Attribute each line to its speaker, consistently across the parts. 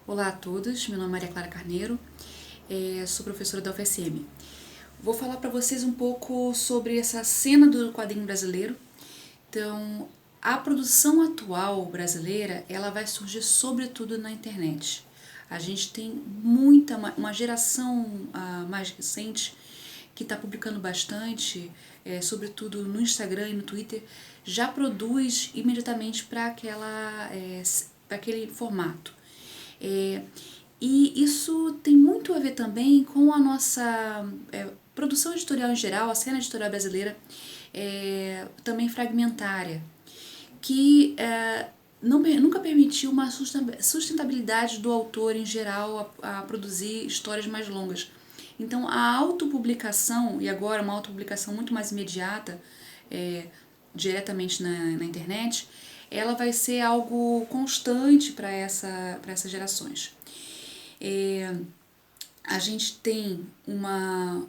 Speaker 1: Olá a todos, meu nome é Maria Clara Carneiro, sou professora da UFSM. Vou falar para vocês um pouco sobre essa cena do quadrinho brasileiro. Então, a produção atual brasileira, ela vai surgir sobretudo na internet. A gente tem uma geração mais recente que está publicando bastante, sobretudo no Instagram e no Twitter, já produz imediatamente para aquele formato. E isso tem muito a ver também com a nossa produção editorial em geral, a cena editorial brasileira também fragmentária, que nunca permitiu uma sustentabilidade do autor em geral a produzir histórias mais longas. Então a autopublicação, e agora uma autopublicação muito mais imediata, diretamente na internet, ela vai ser algo constante para essas gerações. A gente tem um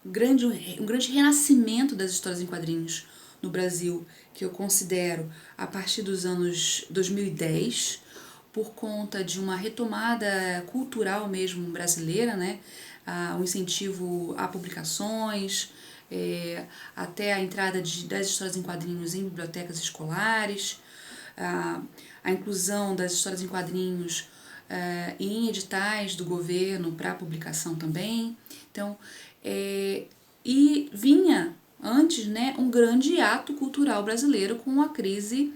Speaker 1: grande renascimento das histórias em quadrinhos no Brasil, que eu considero a partir dos anos 2010, por conta de uma retomada cultural mesmo brasileira, né? O incentivo a publicações, até a entrada das histórias em quadrinhos em bibliotecas escolares, a inclusão das histórias em quadrinhos em editais do governo para publicação também. Então, e vinha antes, né, um grande ato cultural brasileiro com a crise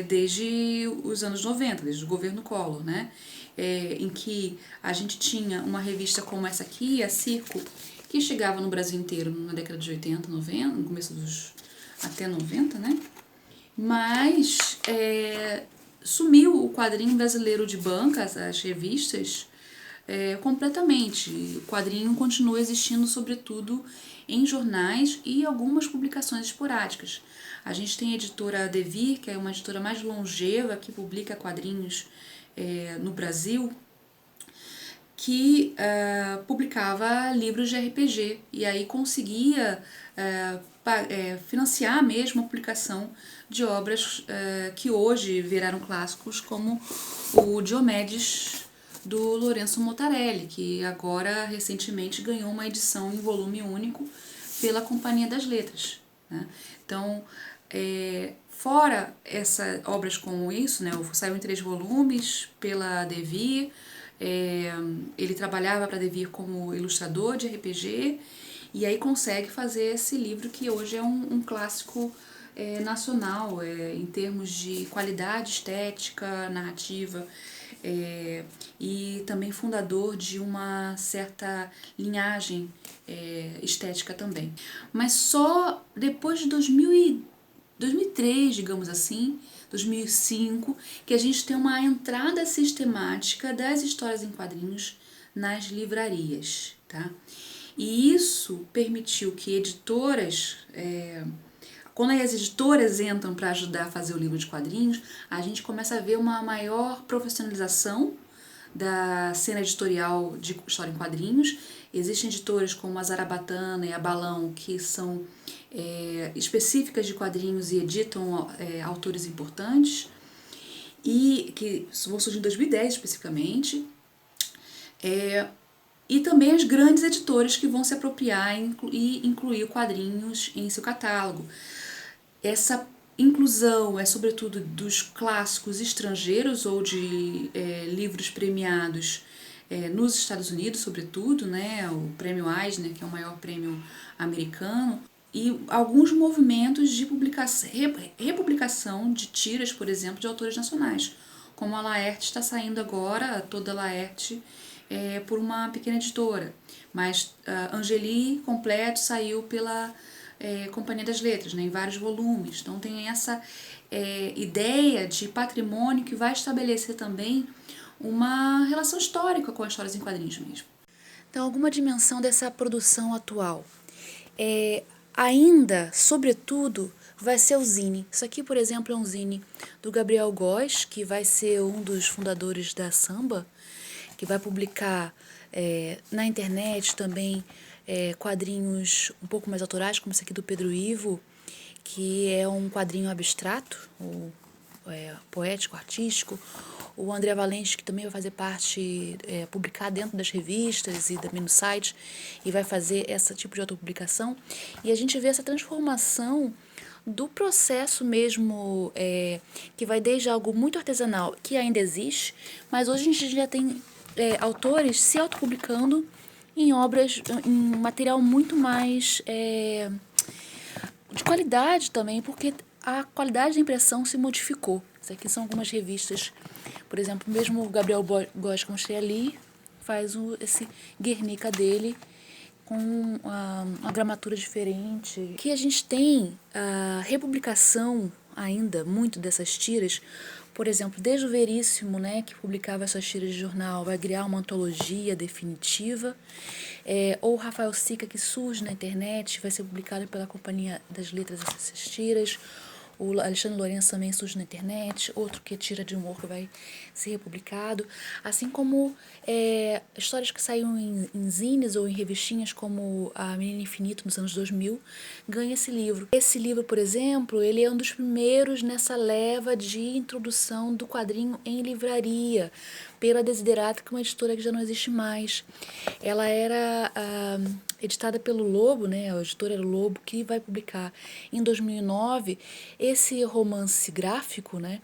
Speaker 1: desde os anos 90, desde o governo Collor, né, em que a gente tinha uma revista como essa aqui, a Circo, que chegava no Brasil inteiro na década de 80, 90, no começo até 90, né, mas sumiu o quadrinho brasileiro de banca, as revistas, completamente. O quadrinho continua existindo, sobretudo, em jornais e algumas publicações esporádicas. A gente tem a editora Devir, que é uma editora mais longeva, que publica quadrinhos no Brasil, que publicava livros de RPG e aí conseguia financiar mesmo a publicação de obras que hoje viraram clássicos, como o Diomedes, do Lourenço Mutarelli, que agora recentemente ganhou uma edição em volume único pela Companhia das Letras, né? Então, fora obras como isso, né, saiu em 3 volumes pela Devir. Ele trabalhava para Devir como ilustrador de RPG e aí consegue fazer esse livro que hoje é um clássico nacional, em termos de qualidade estética, narrativa, e também fundador de uma certa linhagem estética também. Mas só depois de 2003, digamos assim, 2005, que a gente tem uma entrada sistemática das histórias em quadrinhos nas livrarias, tá? E isso permitiu que editoras, quando as editoras entram para ajudar a fazer o livro de quadrinhos, a gente começa a ver uma maior profissionalização da cena editorial de história em quadrinhos. Existem editoras como a Zarabatana e a Balão, que são específicas de quadrinhos e editam autores importantes, e que vão surgir em 2010 especificamente, e também as grandes editoras que vão se apropriar e incluir quadrinhos em seu catálogo. Essa inclusão é sobretudo dos clássicos estrangeiros ou de livros premiados nos Estados Unidos, sobretudo, né, o prêmio Eisner, que é o maior prêmio americano, e alguns movimentos de republicação de tiras, por exemplo, de autores nacionais, como a Laerte está saindo agora, toda a Laerte, por uma pequena editora, mas Angeli completo saiu pela Companhia das Letras, né, em vários volumes. Então tem essa ideia de patrimônio que vai estabelecer também uma relação histórica com as histórias em quadrinhos mesmo. Então, alguma dimensão dessa produção atual. Ainda, sobretudo, vai ser o zine. Isso aqui, por exemplo, é um zine do Gabriel Góes, que vai ser um dos fundadores da Samba, que vai publicar na internet também quadrinhos um pouco mais autorais, como esse aqui do Pedro Ivo, que é um quadrinho abstrato, ou poético, artístico, o André Valente, que também vai fazer parte, publicar dentro das revistas e também no site, e vai fazer esse tipo de autopublicação. E a gente vê essa transformação do processo mesmo, que vai desde algo muito artesanal, que ainda existe, mas hoje a gente já tem autores se autopublicando em obras, em material muito mais de qualidade também, porque a qualidade da impressão se modificou. Isso aqui são algumas revistas, por exemplo, mesmo o Gabriel Góes que eu mostrei ali, faz esse Guernica dele, com uma gramatura diferente. Aqui a gente tem a republicação ainda, muito dessas tiras, por exemplo, desde o Veríssimo, né, que publicava essas tiras de jornal, vai criar uma antologia definitiva, ou o Rafael Sica, que surge na internet, vai ser publicado pela Companhia das Letras essas tiras, o Alexandre Lourenço também surge na internet, outro que tira de humor que vai ser republicado, assim como histórias que saíram em zines ou em revistinhas como a Menina Infinito nos anos 2000, ganha esse livro. Esse livro, por exemplo, ele é um dos primeiros nessa leva de introdução do quadrinho em livraria, pela Desiderata, que é uma editora que já não existe mais. Ela era editada pelo Lobo, né, a editora era o Lobo, que vai publicar em 2009 esse romance gráfico, né,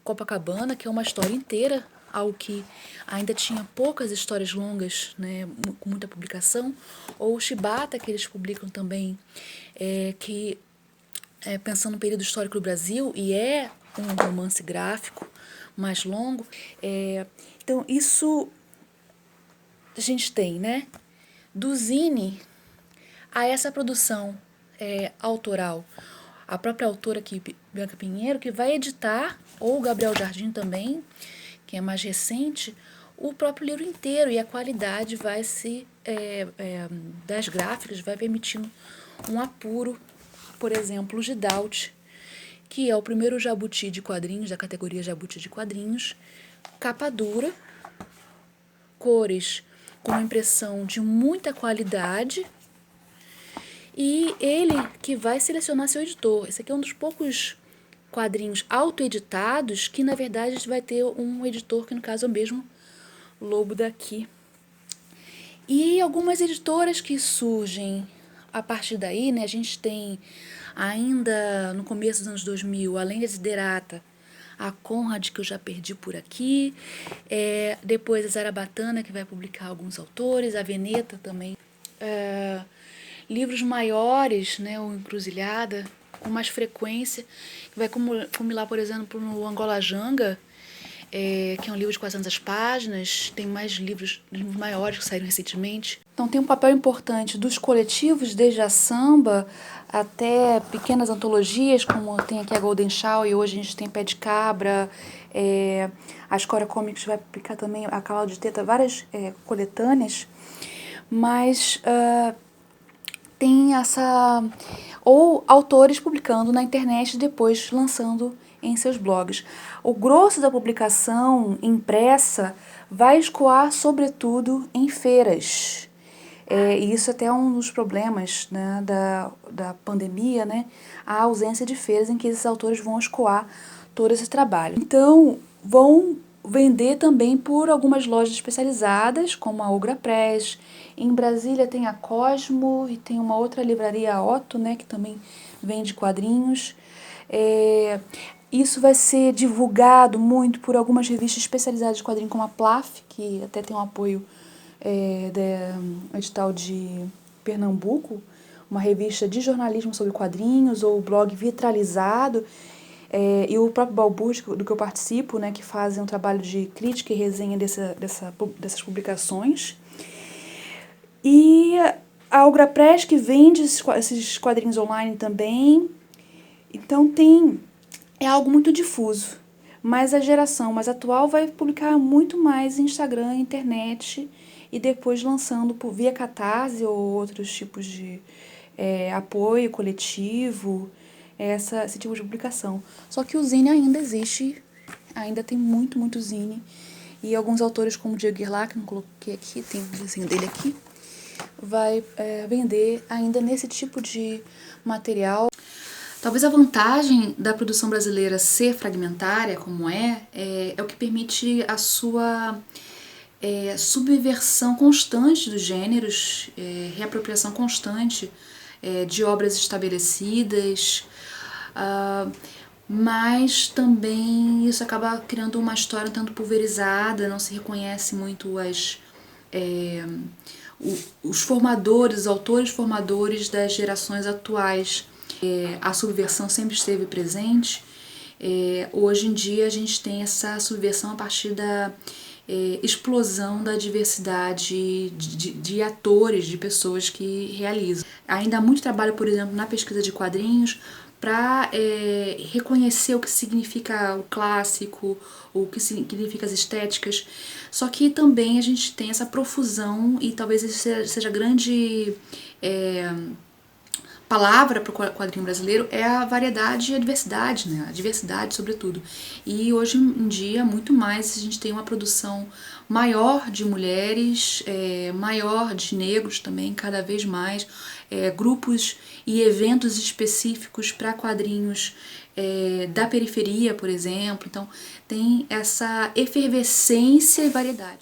Speaker 1: Copacabana, que é uma história inteira, algo que ainda tinha poucas histórias longas, né, com muita publicação, ou o Chibata, que eles publicam também, que pensando no período histórico do Brasil, e é um romance gráfico mais longo. Então, isso a gente tem, né? Do zine a essa produção autoral. A própria autora aqui, Bianca Pinheiro, que vai editar, ou o Gabriel Jardim também, que é mais recente, o próprio livro inteiro, e a qualidade vai se das gráficas vai permitindo um apuro. Por exemplo, o Gidalt, que é o primeiro jabuti de quadrinhos, da categoria jabuti de quadrinhos, capa dura, cores com uma impressão de muita qualidade, e ele que vai selecionar seu editor. Esse aqui é um dos poucos quadrinhos autoeditados que, na verdade, vai ter um editor, que no caso é o mesmo Lobo daqui. E algumas editoras que surgem a partir daí, né? A gente tem ainda no começo dos anos 2000, além da Desiderata, a Conrad, que eu já perdi por aqui, depois a Zarabatana, que vai publicar alguns autores, a Veneta também. Livros maiores, né, o Encruzilhada, com mais frequência, que vai compilar, por exemplo, no Angola Janga, que é um livro de 400 páginas, tem mais livros maiores que saíram recentemente. Então tem um papel importante dos coletivos, desde a samba até pequenas antologias, como tem aqui a Golden Shaw, e hoje a gente tem Pé de Cabra, a Escória Comics vai publicar também, a Cavalo de Teta, várias coletâneas, mas tem essa... ou autores publicando na internet e depois lançando em seus blogs. O grosso da publicação impressa vai escoar, sobretudo, em feiras. E isso até é um dos problemas, né, da pandemia, né, a ausência de feiras em que esses autores vão escoar todo esse trabalho. Então, vão vender também por algumas lojas especializadas, como a Ogra Press. Em Brasília tem a Cosmo e tem uma outra livraria, a Otto, né, que também vende quadrinhos. Isso vai ser divulgado muito por algumas revistas especializadas de quadrinhos, como a Plaf, que até tem um apoio do edital de Pernambuco, uma revista de jornalismo sobre quadrinhos, ou o blog Vitralizado, e o próprio Balbúrdia, do que eu participo, né, que fazem um trabalho de crítica e resenha dessas publicações. E a Algra Press, que vende esses quadrinhos online também. Então é algo muito difuso. Mas a geração mais atual vai publicar muito mais em Instagram, internet, e depois lançando via Catarse ou outros tipos de apoio coletivo, esse tipo de publicação. Só que o zine ainda existe, ainda tem muito zine. E alguns autores, como o Diego Guerlain, que não coloquei aqui, tem um desenho dele aqui, vai vender ainda nesse tipo de material. Talvez a vantagem da produção brasileira ser fragmentária, como é o que permite a sua subversão constante dos gêneros, reapropriação constante de obras estabelecidas, mas também isso acaba criando uma história um tanto pulverizada, não se reconhece muito os formadores, os autores formadores das gerações atuais. A subversão sempre esteve presente. Hoje em dia a gente tem essa subversão a partir da explosão da diversidade de atores, de pessoas que realizam. Ainda há muito trabalho, por exemplo, na pesquisa de quadrinhos para reconhecer o que significa o clássico, o que significa as estéticas. Só que também a gente tem essa profusão, e talvez isso seja a grande palavra para o quadrinho brasileiro, é a variedade e a diversidade, né? A diversidade, sobretudo. E hoje em dia, muito mais, a gente tem uma produção maior de mulheres, maior de negros também, cada vez mais, grupos e eventos específicos para quadrinhos da periferia, por exemplo. Então, tem essa efervescência e variedade.